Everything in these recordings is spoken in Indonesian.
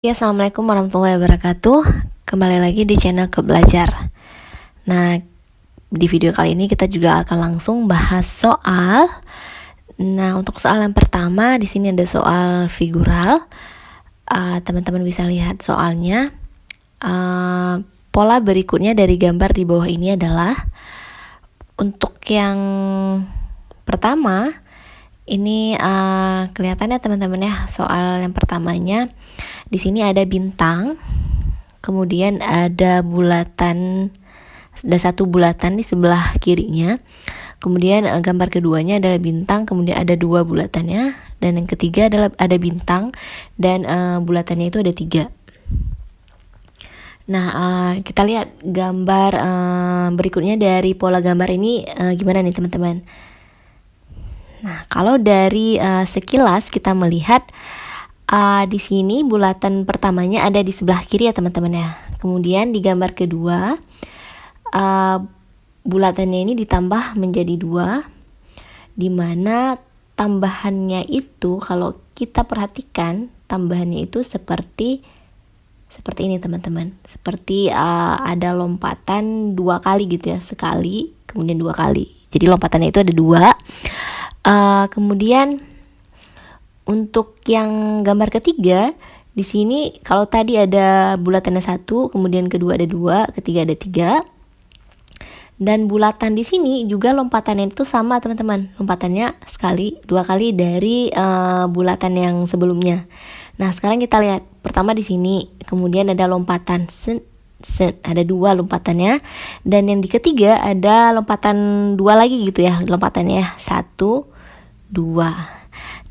Ya, assalamualaikum warahmatullahi wabarakatuh. Kembali lagi di channel Kebelajar. Nah, di video kali ini kita juga akan langsung bahas soal. Nah, untuk soal yang pertama di sini ada soal figural. Teman-teman bisa lihat soalnya. Pola berikutnya dari gambar di bawah ini adalah untuk yang pertama. Ini kelihatannya teman-teman ya, soal yang pertamanya di sini ada bintang, kemudian ada bulatan, ada satu bulatan di sebelah kirinya. Kemudian gambar keduanya adalah bintang, kemudian ada dua bulatannya, dan yang ketiga adalah ada bintang dan bulatannya itu ada tiga. Nah, kita lihat gambar berikutnya dari pola gambar ini gimana nih teman-teman. Nah, kalau dari sekilas kita melihat di sini bulatan pertamanya ada di sebelah kiri ya teman-teman ya. Kemudian di gambar kedua bulatannya ini ditambah menjadi 2, di mana tambahannya itu kalau kita perhatikan tambahannya itu seperti ini teman-teman. Seperti ada lompatan 2 kali gitu ya, sekali kemudian 2 kali. Jadi lompatannya itu ada 2. Kemudian untuk yang gambar ketiga di sini kalau tadi ada bulatannya 1, kemudian kedua ada 2, ketiga ada 3. Dan bulatan di sini juga lompatannya itu sama teman-teman. Lompatannya sekali, 2 kali dari bulatan yang sebelumnya. Nah, sekarang kita lihat pertama di sini, kemudian ada lompatan ada 2 lompatannya, dan yang di ketiga ada lompatan 2 lagi gitu ya, lompatannya 1, 2.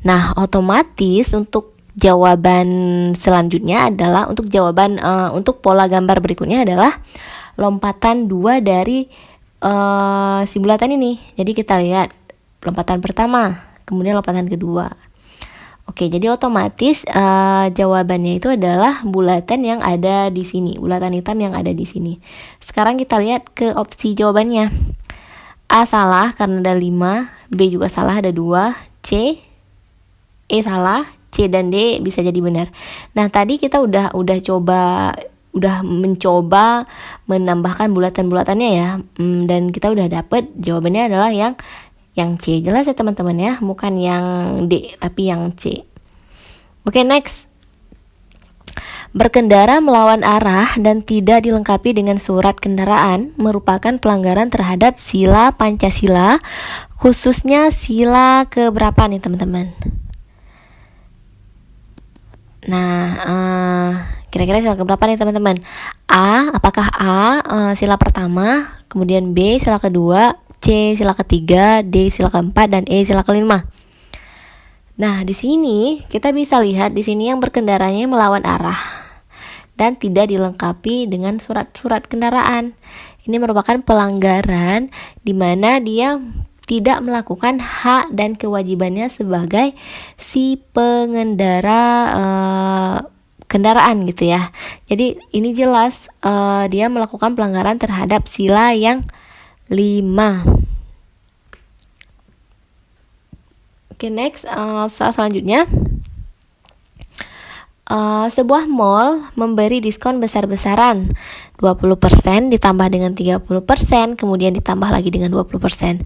Nah, otomatis untuk jawaban selanjutnya adalah untuk jawaban untuk pola gambar berikutnya adalah lompatan 2 dari si bulatan ini. Jadi kita lihat lompatan pertama, kemudian lompatan kedua. Oke, jadi otomatis jawabannya itu adalah bulatan yang ada di sini, bulatan hitam yang ada di sini. Sekarang kita lihat ke opsi jawabannya. A salah karena ada 5, B juga salah ada 2, E salah, C dan D bisa jadi benar. Nah, tadi kita udah mencoba menambahkan bulatan-bulatannya ya, dan kita udah dapet jawabannya adalah yang C. Jelas ya teman-teman ya, bukan yang D tapi yang C. Oke, next. Berkendara melawan arah dan tidak dilengkapi dengan surat kendaraan merupakan pelanggaran terhadap sila Pancasila, khususnya sila keberapa nih teman-teman? Nah, kira-kira sila keberapa nih teman-teman? Apakah A sila pertama, kemudian B sila kedua, C sila ketiga, D sila keempat, dan E sila kelima? Nah, di sini kita bisa lihat di sini yang berkendaranya melawan arah dan tidak dilengkapi dengan surat-surat kendaraan. Ini merupakan pelanggaran di mana dia tidak melakukan hak dan kewajibannya sebagai si pengendara kendaraan gitu ya. Jadi ini jelas dia melakukan pelanggaran terhadap sila yang 5. Oke, next, soal selanjutnya. Sebuah mall memberi diskon besar-besaran 20% ditambah dengan 30%, kemudian ditambah lagi dengan 20%.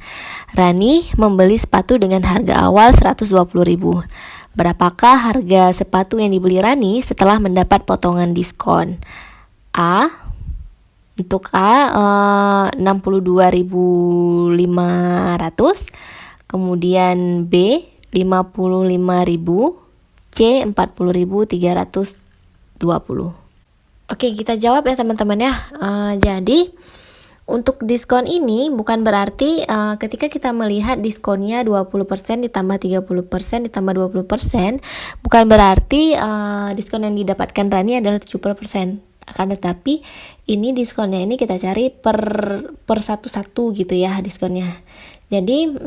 Rani membeli sepatu dengan harga awal 120.000. Berapakah harga sepatu yang dibeli Rani setelah mendapat potongan diskon? Untuk A 62.500, kemudian B 55.000, C 40.320. Oke, kita jawab ya teman-teman ya. Jadi untuk diskon ini bukan berarti ketika kita melihat diskonnya 20% ditambah 30% ditambah 20%, bukan berarti diskon yang didapatkan Rani adalah 70%. Akan tetapi ini diskonnya ini kita cari per satu-satu gitu ya diskonnya. Jadi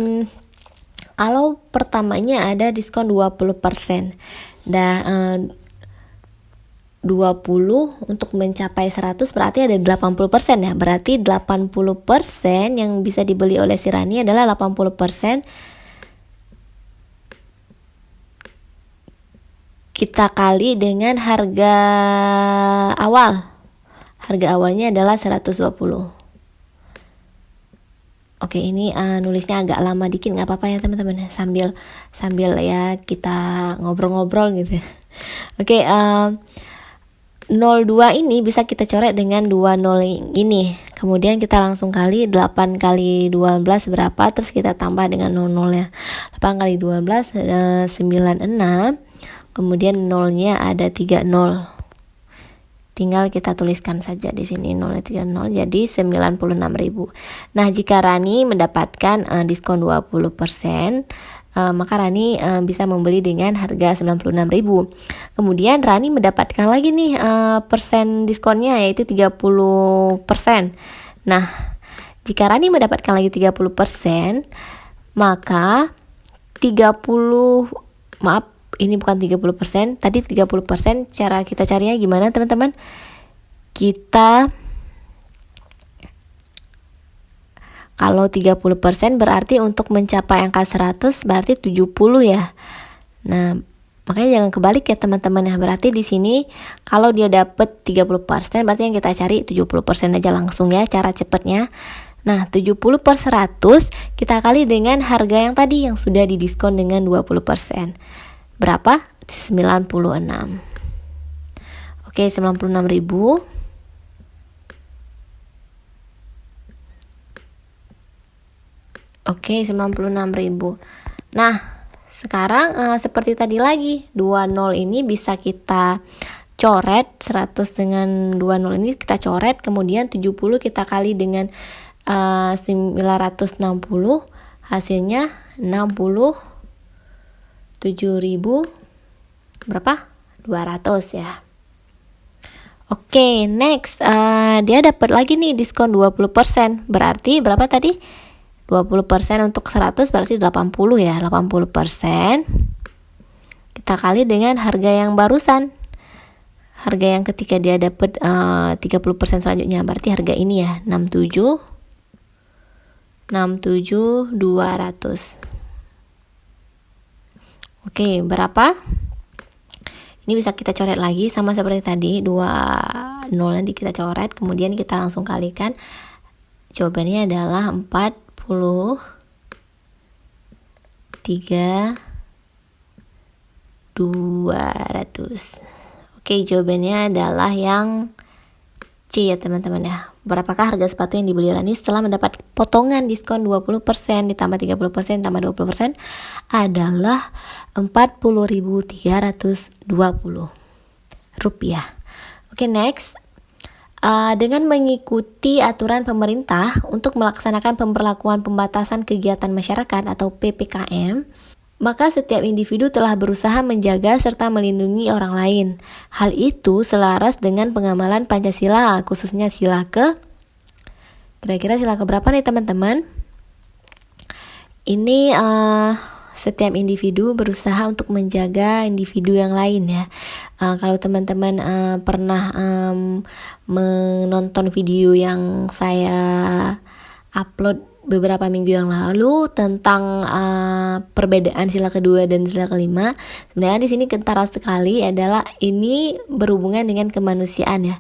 kalau pertamanya ada diskon 20%. Nah, 20 untuk mencapai 100 berarti ada 80% ya. Berarti 80% yang bisa dibeli oleh si Rani adalah 80% kita kali dengan harga awal. Harga awalnya adalah 120. Oke, ini nulisnya agak lama dikit, nggak apa-apa ya teman-teman, sambil ya kita ngobrol-ngobrol gitu. Oke, 02 ini bisa kita coret dengan 20 ini. Kemudian kita langsung kali 8 kali 12 berapa, terus kita tambah dengan 00 ya. 8 kali 12 96. Kemudian nolnya ada 30. Tinggal kita tuliskan saja di sini 030, jadi 96.000. Nah, jika Rani mendapatkan diskon 20%, maka Rani bisa membeli dengan harga 96.000. Kemudian Rani mendapatkan lagi nih persen diskonnya, yaitu 30%. Nah, jika Rani mendapatkan lagi 30%, maka ini bukan 30%, tadi 30%, cara kita carinya gimana teman-teman? Kalau 30% berarti untuk mencapai angka 100 berarti 70 ya. Nah, makanya jangan kebalik ya teman-teman ya. Berarti di sini kalau dia dapat 30%, berarti yang kita cari 70% aja langsung ya, cara cepatnya. Nah, 70 per 100 kita kali dengan harga yang tadi yang sudah didiskon dengan 20%. Berapa? 96. Oke, 96.000. Oke, 96.000. Nah, sekarang seperti tadi lagi, 20 ini bisa kita coret, 100 dengan 20 ini kita coret, kemudian 70 kita kali dengan 960, hasilnya 7.000 berapa? 200 ya. Oke, next dia dapat lagi nih diskon 20%. Berarti berapa tadi? 20% untuk 100 berarti 80 ya. 80% kita kali dengan harga yang barusan. Harga yang ketika dia dapat 30% selanjutnya, berarti harga ini ya, 200. Oke, berapa? Ini bisa kita coret lagi sama seperti tadi, 20 nanti kita coret, kemudian kita langsung kalikan. Jawabannya adalah 43.200. Oke, jawabannya adalah yang C ya teman-teman ya. Berapakah harga sepatu yang dibeli Rani setelah mendapat potongan diskon 20% ditambah 30% tambah 20% adalah 40.320 rupiah. Oke, next. Dengan mengikuti aturan pemerintah untuk melaksanakan pemberlakuan pembatasan kegiatan masyarakat atau PPKM, maka setiap individu telah berusaha menjaga serta melindungi orang lain. Hal itu selaras dengan pengamalan Pancasila, khususnya sila ke berapa nih teman-teman? Ini setiap individu berusaha untuk menjaga individu yang lain ya. Kalau teman-teman pernah menonton video yang saya upload beberapa minggu yang lalu tentang perbedaan sila kedua dan sila kelima, sebenarnya di sini kentara sekali adalah ini berhubungan dengan kemanusiaan ya,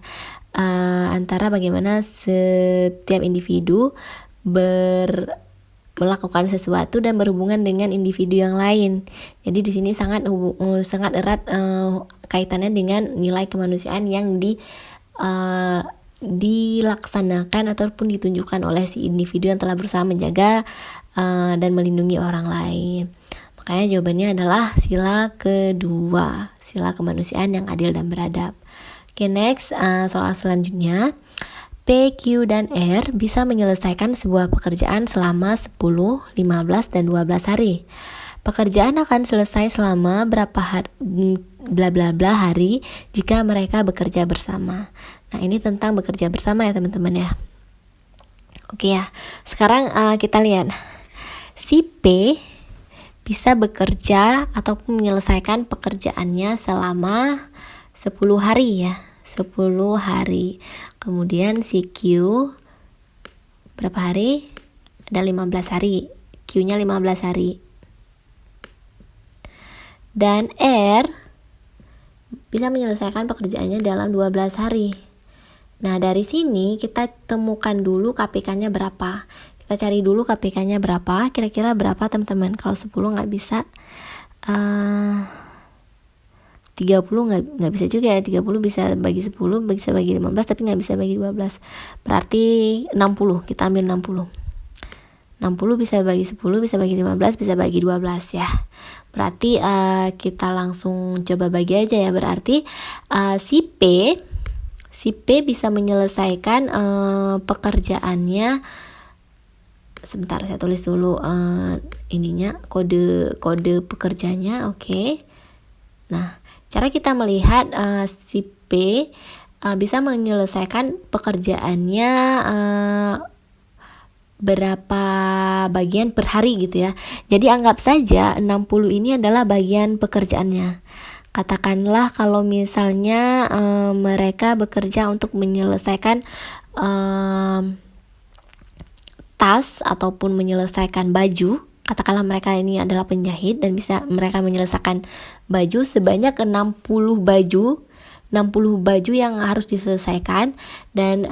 antara bagaimana setiap individu melakukan sesuatu dan berhubungan dengan individu yang lain. Jadi di sini sangat erat kaitannya dengan nilai kemanusiaan yang dilaksanakan ataupun ditunjukkan oleh si individu yang telah berusaha menjaga dan melindungi orang lain. Makanya jawabannya adalah sila kedua, sila kemanusiaan yang adil dan beradab. Oke, next, soal selanjutnya. P, Q, dan R bisa menyelesaikan sebuah pekerjaan selama 10, 15, dan 12 hari. Pekerjaan akan selesai selama berapa hari, bla bla bla hari jika mereka bekerja bersama. Nah, ini tentang bekerja bersama ya teman-teman ya. Oke ya, sekarang kita lihat. Si P bisa bekerja ataupun menyelesaikan pekerjaannya selama 10 hari ya. 10 hari. Kemudian si Q berapa hari? Ada 15 hari. Q-nya 15 hari. Dan R bisa menyelesaikan pekerjaannya dalam 12 hari. Nah, dari sini kita temukan dulu KPK-nya berapa. Kita cari dulu KPK-nya berapa, kira-kira berapa teman-teman. Kalau 10 nggak bisa, 30 nggak bisa juga ya. 30 bisa bagi 10, bisa bagi 15, tapi nggak bisa bagi 12. Berarti 60, kita ambil 60. 60 bisa bagi 10, bisa bagi 15, bisa bagi 12 ya. Berarti kita langsung coba bagi aja ya. Berarti si P bisa menyelesaikan pekerjaannya. Sebentar, saya tulis dulu ininya, kode pekerjanya. Oke. Nah, cara kita melihat si P bisa menyelesaikan pekerjaannya berapa bagian per hari gitu ya. Jadi anggap saja 60 ini adalah bagian pekerjaannya. Katakanlah kalau misalnya mereka bekerja untuk menyelesaikan tas ataupun menyelesaikan baju. Katakanlah mereka ini adalah penjahit dan bisa mereka menyelesaikan baju sebanyak 60 baju yang harus diselesaikan. Dan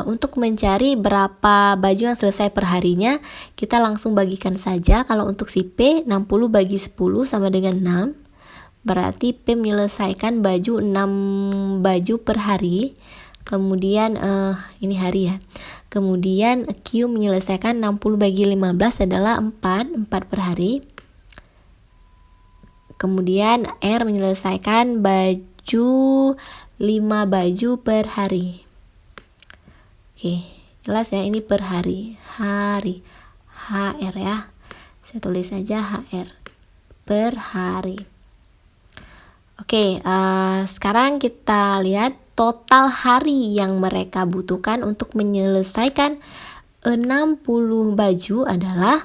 untuk mencari berapa baju yang selesai per harinya, kita langsung bagikan saja. Kalau untuk si P, 60 bagi 10 sama dengan 6. Berarti P menyelesaikan 6 baju per hari. Kemudian ini hari ya. Kemudian Q menyelesaikan 60 bagi 15 adalah 4 per hari. Kemudian R menyelesaikan 5 baju per hari. Oke, jelas ya, ini per hari. HR ya. Saya tulis saja HR per hari. Oke, sekarang kita lihat total hari yang mereka butuhkan untuk menyelesaikan 60 baju adalah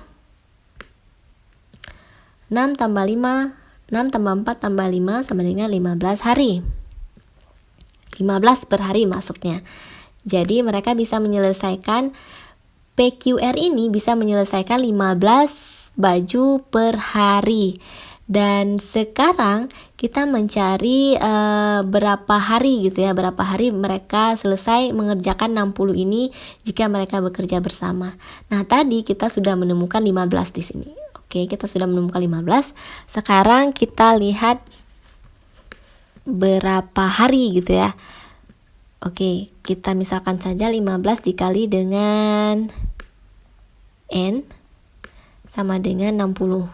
6 tambah 5 6 tambah 4 tambah 5 sama dengan 15 hari. 15 per hari masuknya. Jadi mereka bisa menyelesaikan, PQR ini bisa menyelesaikan 15 baju per hari. Dan sekarang kita mencari berapa hari gitu ya, berapa hari mereka selesai mengerjakan 60 ini jika mereka bekerja bersama. Nah, tadi kita sudah menemukan 15 di sini. Oke, kita sudah menemukan 15. Sekarang kita lihat berapa hari gitu ya. Oke, kita misalkan saja 15 dikali dengan N sama dengan 60.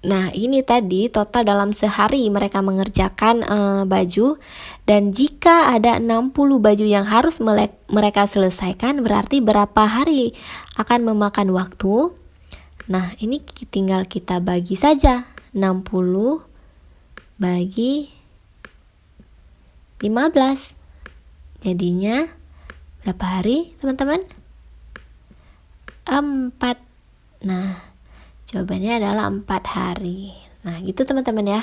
Nah, ini tadi total dalam sehari mereka mengerjakan baju. Dan jika ada 60 baju yang harus mereka selesaikan, berarti berapa hari akan memakan waktu? Nah, ini tinggal kita bagi saja. 60 bagi 15. Jadinya berapa hari, teman-teman? 4. Nah, jawabannya adalah 4 hari. Nah, gitu teman-teman ya.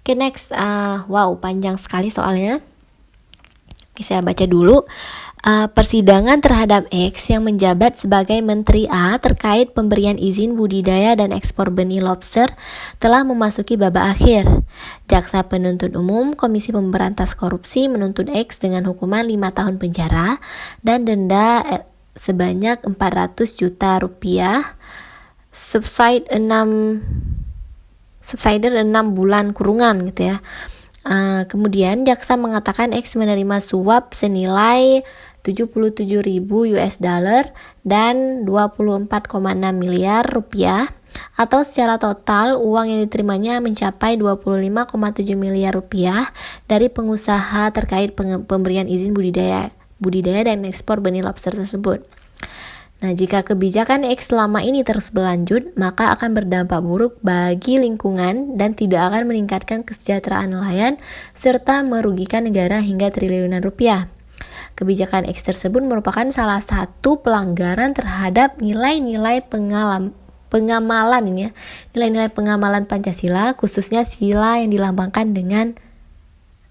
Oke, next. Wow, panjang sekali soalnya. Oke, saya baca dulu. Persidangan terhadap X yang menjabat sebagai Menteri A terkait pemberian izin budidaya dan ekspor benih lobster telah memasuki babak akhir. Jaksa penuntut umum Komisi Pemberantas Korupsi menuntut X dengan hukuman 5 tahun penjara dan denda sebanyak 400 juta rupiah. Subsider 6 bulan kurungan gitu ya. Kemudian jaksa mengatakan X menerima suap senilai 77.000 US dollar dan 24,6 miliar rupiah, atau secara total uang yang diterimanya mencapai 25,7 miliar rupiah dari pengusaha terkait pemberian izin budidaya dan ekspor benih lobster tersebut. Nah, jika kebijakan X selama ini terus berlanjut, maka akan berdampak buruk bagi lingkungan dan tidak akan meningkatkan kesejahteraan nelayan serta merugikan negara hingga triliunan rupiah. Kebijakan X tersebut merupakan salah satu pelanggaran terhadap nilai-nilai pengamalan ini ya. Nilai-nilai pengamalan Pancasila, khususnya sila yang dilambangkan dengan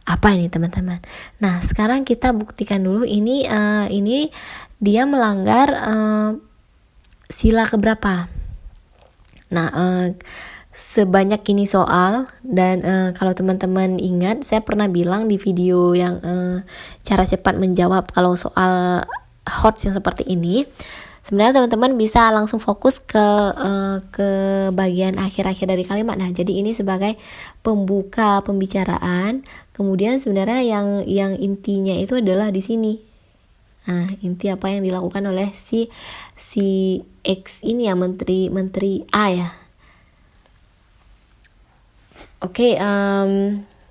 apa ini, teman-teman? Nah, sekarang kita buktikan dulu ini dia melanggar sila keberapa. Nah, sebanyak ini soal. Dan kalau teman-teman ingat, saya pernah bilang di video yang cara cepat menjawab kalau soal hot yang seperti ini, sebenarnya teman-teman bisa langsung fokus ke bagian akhir-akhir dari kalimat. Nah, jadi ini sebagai pembuka pembicaraan. Kemudian sebenarnya yang intinya itu adalah di sini. Nah, inti apa yang dilakukan oleh si X ini ya, menteri A ya. Oke,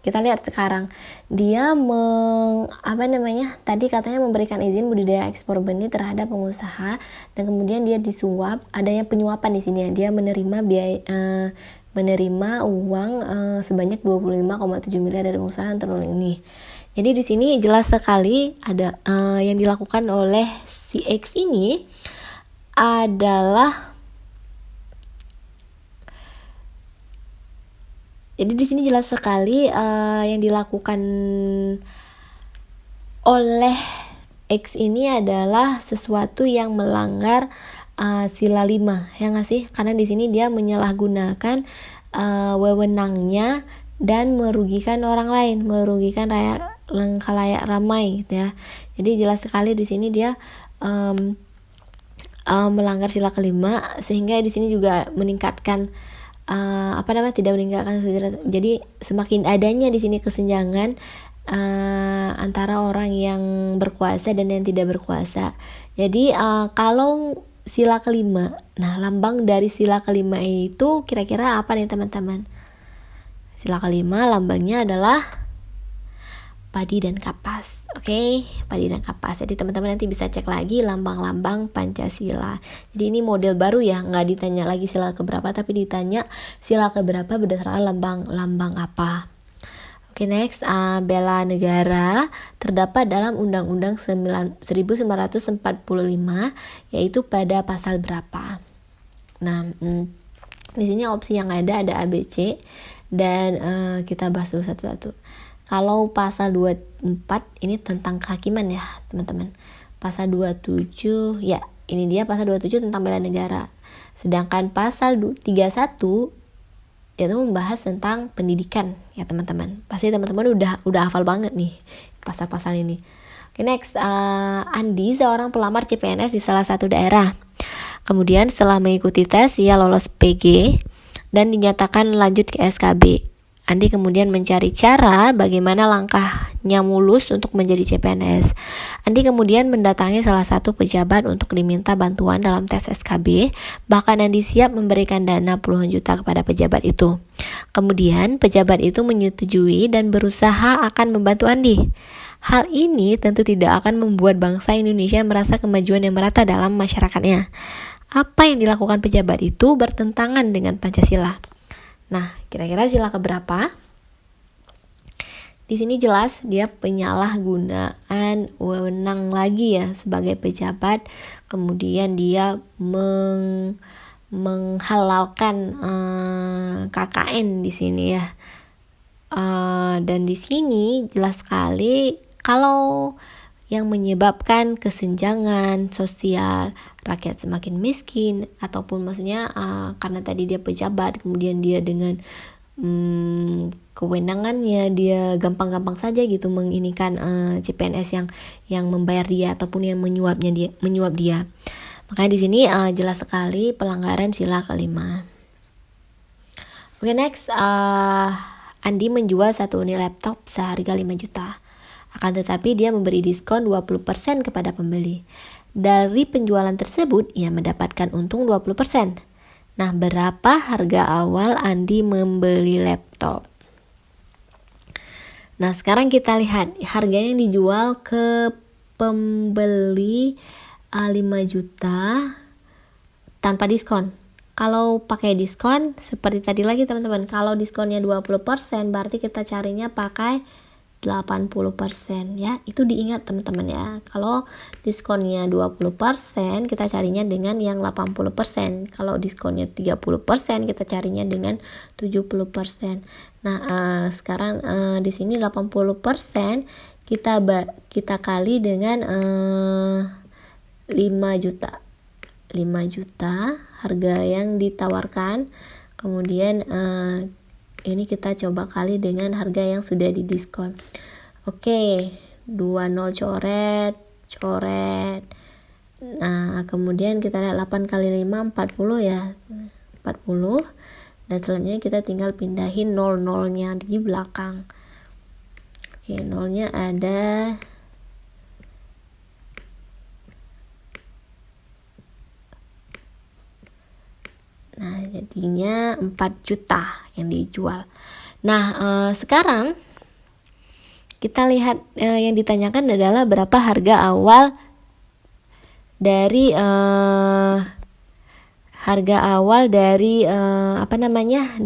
kita lihat sekarang. Dia tadi katanya memberikan izin budidaya ekspor benih terhadap pengusaha, dan kemudian dia disuap. Adanya penyuapan di sini ya. Dia menerima uang sebanyak 25,7 miliar dari pengusaha untuk ini. Jadi di sini jelas sekali ada yang dilakukan oleh si X ini adalah, jadi di sini jelas sekali yang dilakukan oleh X ini adalah sesuatu yang melanggar sila 5, ya nggak sih? Karena di sini dia menyalahgunakan wewenangnya dan merugikan orang lain, merugikan khalayak ramai, gitu ya. Jadi jelas sekali di sini dia melanggar sila kelima, sehingga di sini juga meningkatkan tidak meningkatkan. Jadi semakin adanya di sini kesenjangan antara orang yang berkuasa dan yang tidak berkuasa. Jadi kalau sila kelima, nah lambang dari sila kelima itu kira-kira apa nih teman-teman? Sila kelima lambangnya adalah padi dan kapas. Oke, padi dan kapas. Jadi teman-teman nanti bisa cek lagi lambang-lambang Pancasila. Jadi ini model baru ya, nggak ditanya lagi sila keberapa, tapi ditanya sila keberapa berdasarkan lambang apa. Oke, next, bela negara terdapat dalam Undang-Undang 1945, yaitu pada pasal berapa? Nah, di sini opsi yang ada ABC, dan kita bahas dulu satu-satu. Kalau pasal 24 ini tentang kehakiman ya teman-teman. Pasal 27 ya, ini dia pasal 27 tentang bela negara. Sedangkan pasal 31 itu membahas tentang pendidikan ya teman-teman. Pasti teman-teman udah hafal banget nih pasal-pasal ini. Oke, next, Andi seorang pelamar CPNS di salah satu daerah. Kemudian setelah mengikuti tes ia lolos PG dan dinyatakan lanjut ke SKB. Andi kemudian mencari cara bagaimana langkahnya mulus untuk menjadi CPNS. Andi kemudian mendatangi salah satu pejabat untuk diminta bantuan dalam tes SKB. Bahkan Andi siap memberikan dana puluhan juta kepada pejabat itu. Kemudian pejabat itu menyetujui dan berusaha akan membantu Andi. Hal ini tentu tidak akan membuat bangsa Indonesia merasa kemajuan yang merata dalam masyarakatnya. Apa yang dilakukan pejabat itu bertentangan dengan Pancasila. Nah, kira-kira sila keberapa? Di sini jelas dia penyalahgunaan wewenang lagi ya sebagai pejabat. Kemudian dia menghalalkan KKN di sini ya. Dan di sini jelas sekali kalau yang menyebabkan kesenjangan sosial, rakyat semakin miskin, ataupun maksudnya karena tadi dia pejabat, kemudian dia dengan kewenangannya dia gampang-gampang saja gitu menginikan CPNS yang membayar dia ataupun yang menyuap dia. Makanya di sini jelas sekali pelanggaran sila kelima. Oke, next, Andi menjual satu unit laptop seharga 5 juta. Akan tetapi dia memberi diskon 20% kepada pembeli. Dari penjualan tersebut, ia mendapatkan untung 20%. Nah, berapa harga awal Andi membeli laptop? Nah, sekarang kita lihat harga yang dijual ke pembeli 5 juta tanpa diskon. Kalau pakai diskon, seperti tadi lagi teman-teman, kalau diskonnya 20%, berarti kita carinya pakai 80% ya. Itu diingat teman-teman ya. Kalau diskonnya 20%, kita carinya dengan yang 80%. Kalau diskonnya 30%, kita carinya dengan 70%. Nah, sekarang di sini 80% kita kali dengan 5 juta. 5 juta harga yang ditawarkan. Kemudian ini kita coba kali dengan harga yang sudah didiskon. Oke, 20 coret. Nah, kemudian kita lihat 8 kali 5 40 ya. 40. Dan selanjutnya kita tinggal pindahin 0-0-nya di belakang. Oke, 0-nya ada Nah, jadinya 4 juta yang dijual. Nah, sekarang kita lihat yang ditanyakan adalah berapa harga awal dari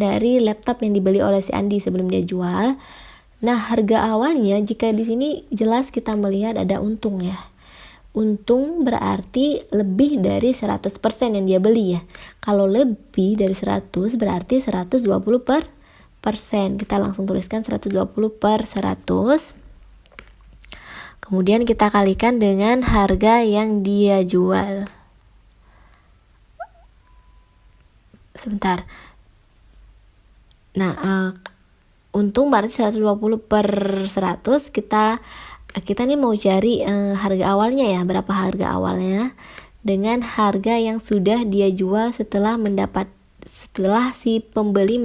dari laptop yang dibeli oleh si Andi sebelum dia jual. Nah, harga awalnya jika di sini jelas kita melihat ada untung ya. Untung berarti lebih dari 100% yang dia beli ya. Kalau lebih dari 100 berarti 120%. Kita langsung tuliskan 120/100. Kemudian kita kalikan dengan harga yang dia jual. Sebentar. Nah, untung berarti 120/100. Kita nih mau cari harga awalnya ya, berapa harga awalnya dengan harga yang sudah dia jual setelah si pembeli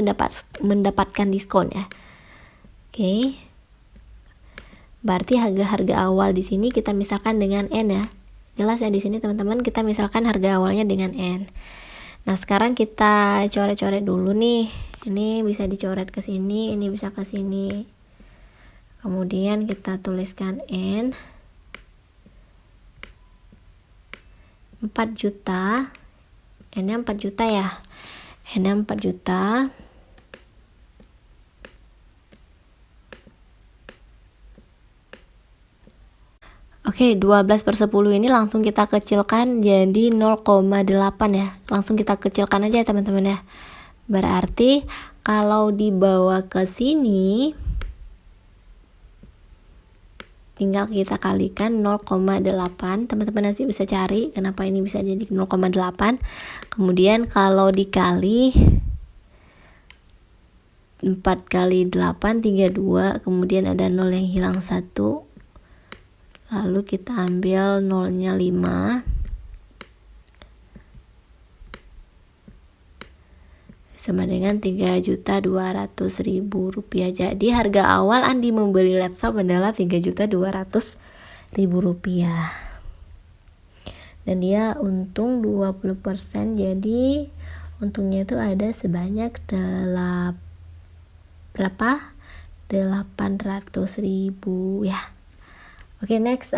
mendapatkan diskon ya. Oke. Berarti harga awal di sini kita misalkan dengan N ya. Jelas ya di sini teman-teman, kita misalkan harga awalnya dengan N. Nah, sekarang kita coret-coret dulu nih. Ini bisa dicoret ke sini, ini bisa ke sini. Kemudian kita tuliskan N 4 juta. N-nya 4 juta ya. N-nya 4 juta. Oke, 12/10 ini langsung kita kecilkan jadi 0,8 ya. Langsung kita kecilkan aja ya teman-teman ya. Berarti kalau dibawa ke sini tinggal kita kalikan 0,8. Teman-teman nanti bisa cari kenapa ini bisa jadi 0,8. Kemudian kalau dikali 4 kali 8 32, kemudian ada 0 yang hilang 1. Lalu kita ambil 0-nya 5. Sama dengan 3.200.000 rupiah. Jadi harga awal Andi membeli laptop adalah 3.200.000 rupiah. Dan dia untung 20%. Jadi untungnya itu ada sebanyak 800.000 ya. Oke, next.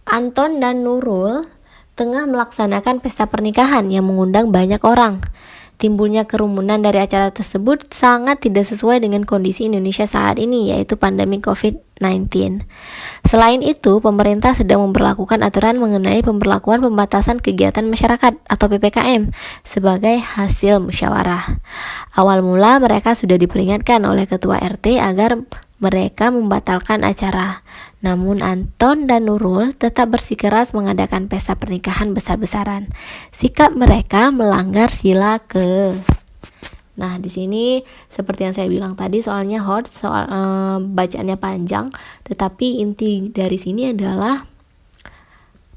Anton dan Nurul tengah melaksanakan pesta pernikahan yang mengundang banyak orang. Timbulnya kerumunan dari acara tersebut sangat tidak sesuai dengan kondisi Indonesia saat ini, yaitu pandemi COVID-19. Selain itu, pemerintah sedang memberlakukan aturan mengenai pemberlakuan pembatasan kegiatan masyarakat atau PPKM sebagai hasil musyawarah. Awal mula mereka sudah diperingatkan oleh Ketua RT agar mereka membatalkan acara. Namun Anton dan Nurul tetap bersikeras mengadakan pesta pernikahan besar-besaran. Sikap mereka melanggar sila ke. Nah, di sini seperti yang saya bilang tadi, soalnya bacaannya panjang, tetapi inti dari sini adalah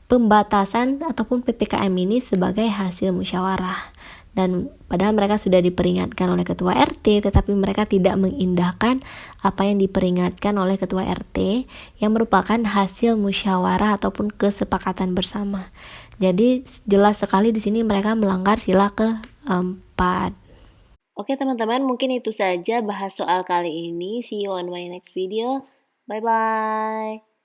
pembatasan ataupun PPKM ini sebagai hasil musyawarah. Dan padahal mereka sudah diperingatkan oleh Ketua RT, tetapi mereka tidak mengindahkan apa yang diperingatkan oleh Ketua RT yang merupakan hasil musyawarah ataupun kesepakatan bersama. Jadi jelas sekali di sini mereka melanggar sila keempat. Oke teman-teman, mungkin itu saja bahas soal kali ini. See you on my next video. Bye-bye.